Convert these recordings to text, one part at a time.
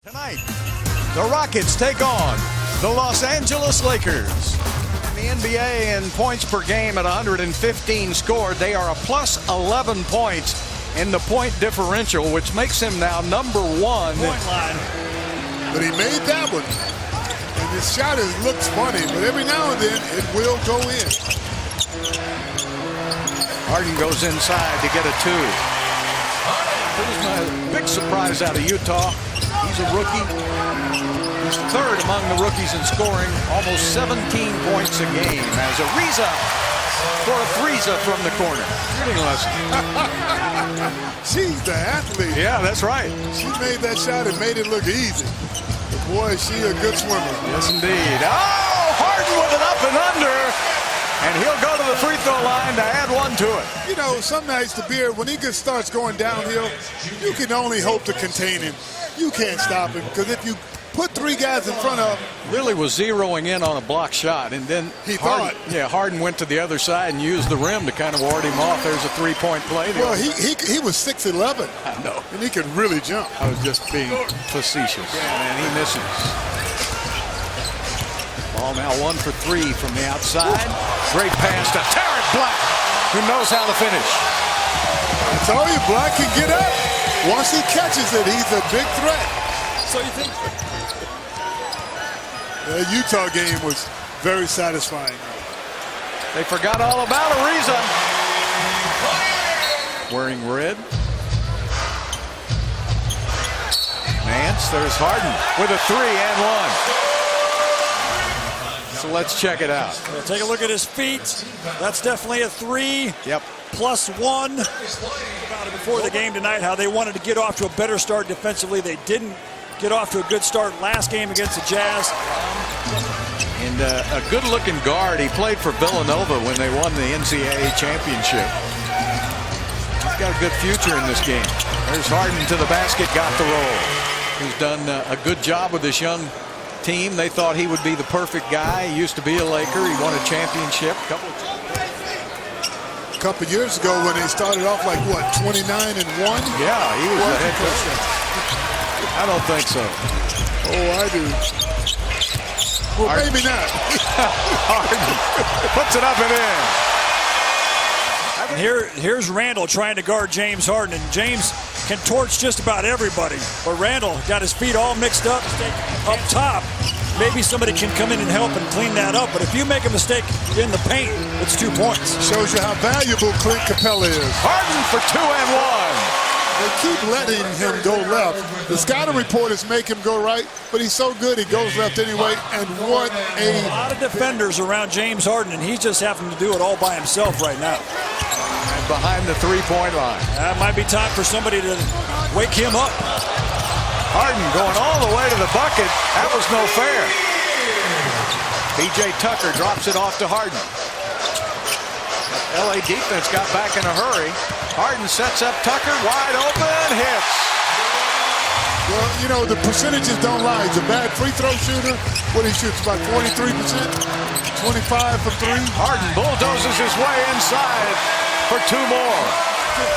Tonight, the Rockets take on the Los Angeles Lakers. In the NBA in points per game at 115 scored, they are a plus 11 points in the point differential, which makes him now number one. Point line. But he made that one. And his shot looks funny, but every now and then it will go in. Harden goes inside to get a two. Here's my big surprise out of Utah. He's a rookie. He's third among the rookies in scoring, almost 17 points a game as Ariza for a threesa from the corner. Shooting lesson. She's the athlete. Yeah, that's right. She made that shot and made it look easy. But boy, is she a good swimmer. Yes, indeed. Oh, Harden with an up and under. And he'll go to the free throw line to add one to it. You know, some nights the Beard, when he starts going downhill, you can only hope to contain him. You can't stop him, because if you put three guys in front of him. Really was zeroing in on a block shot, and then Harden went to the other side and used the rim to kind of ward him off. There's a three-point play there. Well, he was 6'11". I know. And he could really jump. I was just being facetious. Yeah, and he misses. Ball now 1 for 3 from the outside. Great pass to Tarek Black, who knows how to finish. I told you, Black can get up. Once he catches it, he's a big threat. So you think the Utah game was very satisfying. They forgot all about Ariza. Wearing red. Nance, there's Harden with a 3 and 1. So let's check it out. We'll take a look at his feet. That's definitely a 3. Yep. Plus 1. About it before the game tonight, how they wanted to get off to a better start defensively. They didn't get off to a good start last game against the Jazz. And a good-looking guard. He played for Villanova when they won the NCAA championship. He's got a good future in this game. There's Harden to the basket, got the roll. He's done a good job with this young team. They thought he would be the perfect guy. He used to be a Laker. He won a championship. A couple years ago when they started off like, what, 29 and 1? Yeah, he was the head coach. I don't think so. Oh, I do. Well, Harden. Maybe not. Harden puts it up and in. And here's Randall trying to guard James Harden, and James can torch just about everybody. But Randall got his feet all mixed up top. Maybe somebody can come in and help and clean that up. But if you make a mistake in the paint, it's 2 points. Shows you how valuable Clint Capella is. Harden for 2 and 1. They keep letting him go left. The scouting reporters make him go right, but he's so good he goes left anyway. And what a lot of defenders around James Harden, and he's just having to do it all by himself right now. And behind the three-point line. That might be time for somebody to wake him up. Harden going all the way to the bucket. That was no fair. P.J. Tucker drops it off to Harden. LA defense got back in a hurry. Harden sets up Tucker, wide open, hits. Well, you know, the percentages don't lie. He's a bad free throw shooter. What he shoots, about 43%, 25 for 3. Harden bulldozes his way inside for 2 more.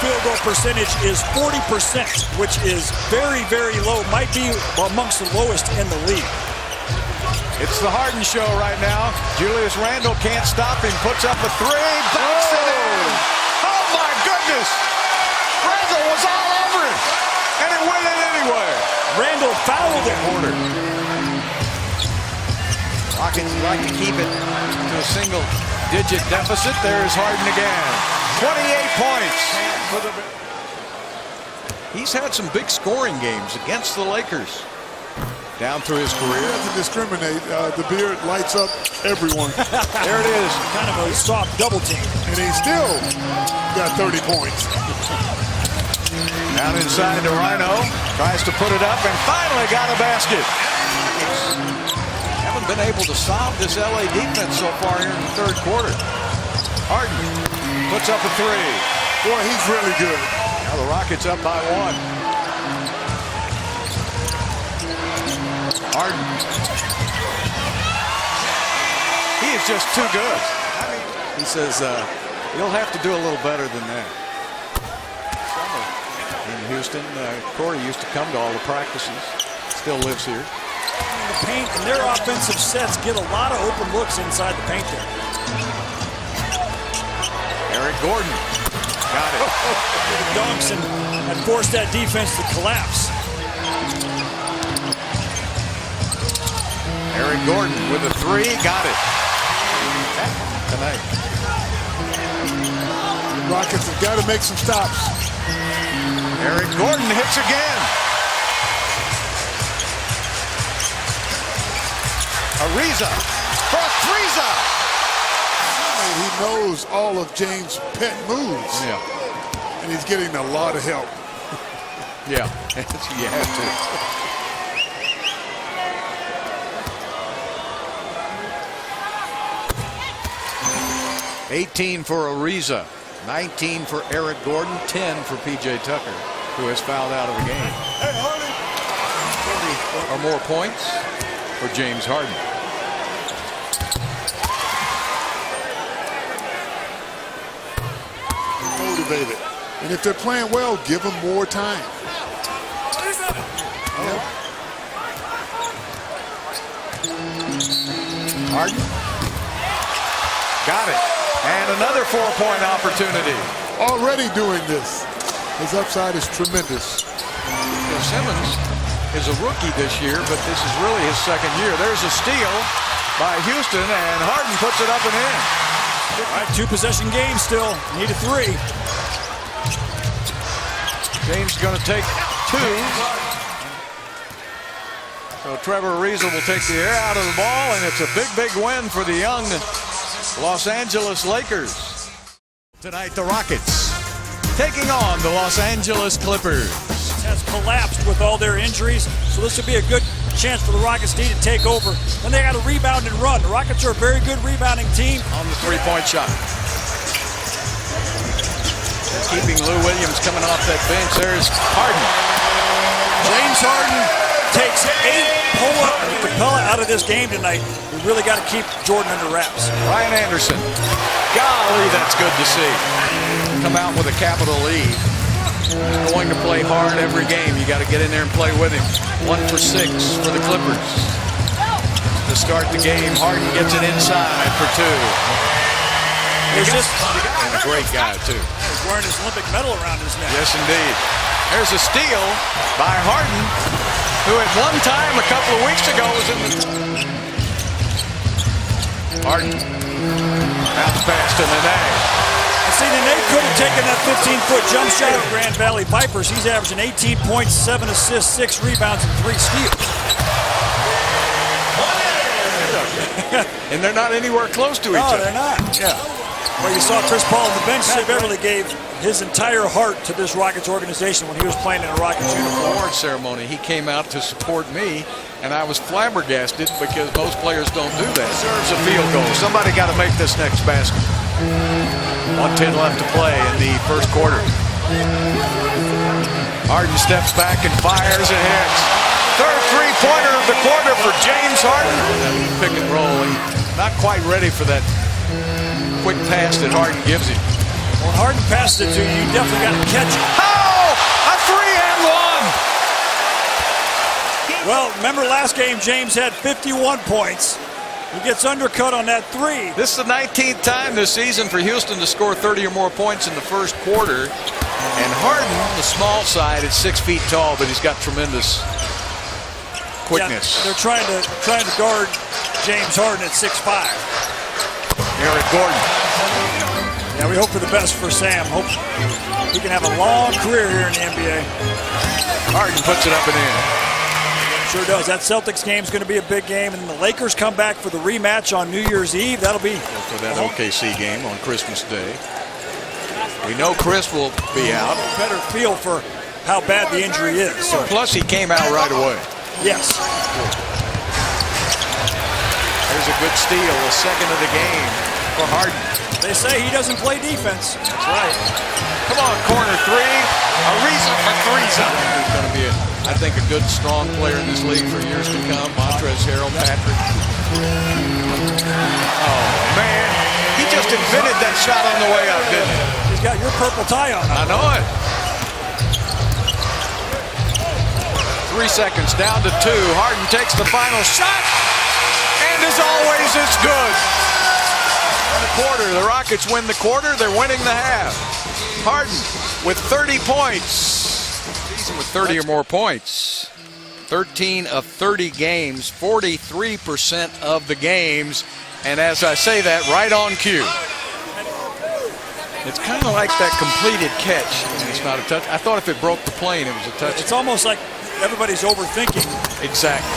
Field goal percentage is 40%, which is very, very low. Might be amongst the lowest in the league. It's the Harden show right now. Julius Randle can't stop him. Puts up a 3. Backs it in. Oh, my goodness. Randle was all over it. And it went in anyway. Randle fouled it. Rockets like to keep it to a single-digit deficit. There's Harden again. 28 points. He's had some big scoring games against the Lakers down through his career. He doesn't discriminate. The Beard lights up everyone. There it is. Kind of a soft double team. And he still got 30 points. Down inside to Rhino. Tries to put it up and finally got a basket. Haven't been able to solve this LA defense so far here in the third quarter. Harden puts up a 3. Boy, he's really good. Now the Rockets up by 1. Harden. He is just too good. He says, you'll have to do a little better than that. In Houston, Corey used to come to all the practices. still lives here. The paint and their offensive sets get a lot of open looks inside the paint there. Eric Gordon got it. The dunks and forced that defense to collapse. Eric Gordon with a three, got it. Tonight. The Rockets have got to make some stops. Eric Gordon hits again. Ariza for a threezer. He knows all of James' pet moves. Yeah. And he's getting a lot of help. Yeah, you have to. 18 for Ariza, 19 for Eric Gordon, 10 for P.J. Tucker, who has fouled out of the game. 40 or more points for James Harden. Motivated. And if they're playing well, give them more time. Harden. Got it. And another 4-point opportunity. Already doing this. His upside is tremendous. Simmons is a rookie this year, but this is really his second year. There's a steal by Houston, and Harden puts it up and in. All right, 2-possession game still. Need a 3. James is going to take 2. So Trevor Ariza will take the air out of the ball, and it's a big, big win for the young Los Angeles Lakers. Tonight, the Rockets taking on the Los Angeles Clippers. Has collapsed with all their injuries, so this would be a good chance for the Rockets to take over. Then they got to rebound and run. The Rockets are a very good rebounding team. On the 3-point shot. That's keeping Lou Williams coming off that bench. There's Harden. James Harden takes 8 pull-up and Capella out of this game tonight. We really got to keep Jordan under wraps. Ryan Anderson. Golly, that's good to see. Come out with a capital lead. He's going to play hard every game. You got to get in there and play with him. 1 for 6 for the Clippers. To start the game, Harden gets it inside for 2. And a great guy, too. He's wearing his Olympic medal around his neck. Yes, indeed. There's a steal by Harden, who at one time a couple of weeks ago was in the... Harden. Bounce pass to Nene. See, Nene could have taken that 15-foot jump shot of Grand Valley Vipers. He's averaging 18 points, 7 assists, 6 rebounds, and 3 steals. And they're not anywhere close to each other. No, they're not. Yeah. Well, you saw Chris Paul on the bench. Sid Beverly gave his entire heart to this Rockets organization when he was playing in a Rockets uniform. Award ceremony, he came out to support me, and I was flabbergasted because most players don't do that. Serves a field goal. Somebody got to make this next basket. 1:10 left to play in the first quarter. Harden steps back and fires and hits. Third three-pointer of the quarter for James Harden. Pick and roll. He's not quite ready for that quick pass that Harden gives him. When Harden passed it to you, you definitely got to catch it. Oh! A 3-and-1! Well, remember last game, James had 51 points. He gets undercut on that 3. This is the 19th time this season for Houston to score 30 or more points in the first quarter. And Harden, the small side, is 6 feet tall, but he's got tremendous quickness. Yeah, they're trying to guard James Harden at 6'5". Eric Gordon. Yeah, we hope for the best for Sam. Hope he can have a long career here in the NBA. Harden puts it up and in. Sure does. That Celtics game is going to be a big game, and the Lakers come back for the rematch on New Year's Eve. That'll be for that OKC game on Christmas Day. We know Chris will be out. Better feel for how bad the injury is. So. Plus, he came out right away. Yes. There's a good steal, a second of the game for Harden. They say he doesn't play defense. That's right. Come on, corner 3. Ariza for threes. He's going to be, I think, a good, strong player in this league for years to come. Montrezl Harrell, Patrick. Oh, man. He just invented that shot on the way up, didn't he? He's got your purple tie on. I know it. 3 seconds, down to 2. Harden takes the final shot, and as always, it's good. In the quarter, the Rockets win the quarter. They're winning the half. Harden with 30 points. Season with 30 or more points. 13 of 30 games, 43% of the games, and as I say that, right on cue. It's kind of like that completed catch. It's not a touch. I thought if it broke the plane, it was a touch. It's almost like everybody's overthinking. Exactly.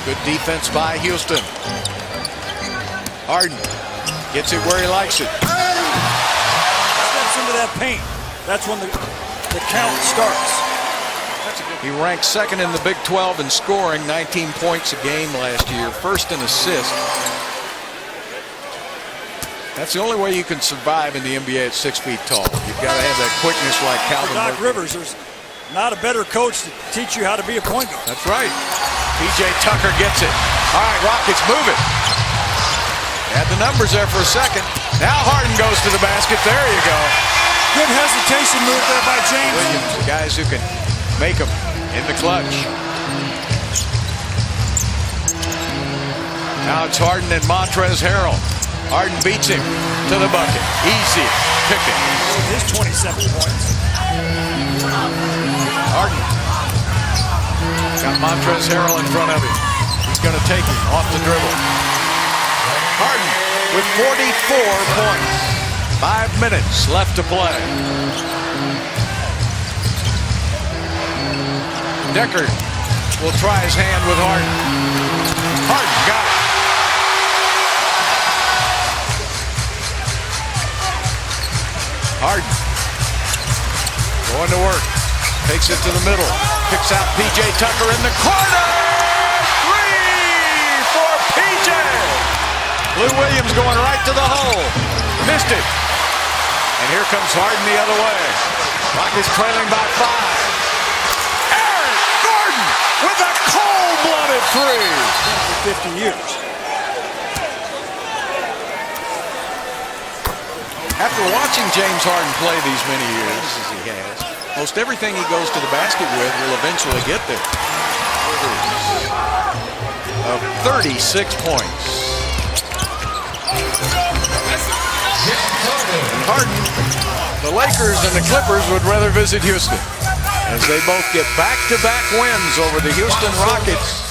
Good defense by Houston. Harden gets it where he likes it. Steps into that paint. That's when the count starts. He ranked second in the Big 12 in scoring, 19 points a game last year, first in assists. That's the only way you can survive in the NBA at 6 feet tall. You've got to have that quickness like Calvin Doc Murphy. Rivers, there's not a better coach to teach you how to be a point guard. That's right. PJ Tucker gets it. All right, Rockets move it. Had the numbers there for a second. Now Harden goes to the basket. There you go. Good hesitation move there by James. Williams, the guys who can make them in the clutch. Now it's Harden and Montrezl Harrell. Harden beats him to the bucket. Easy picking. His 27 points. Harden got Montrezl Harrell in front of him. He's going to take him off the dribble. Harden with 44 points. 5 minutes left to play. Decker will try his hand with Harden. Harden got it. Harden going to work. Takes it to the middle. Picks out PJ Tucker in the corner. 3 for PJ. Lou Williams going right to the hole. Missed it. And here comes Harden the other way. Rockets trailing by 5. Aaron Gordon with a cold-blooded 3. For 50 years. After watching James Harden play these many years as he has, most everything he goes to the basket with will eventually get there. Of 36 points. And Harden, the Lakers and the Clippers would rather visit Houston as they both get back-to-back wins over the Houston Rockets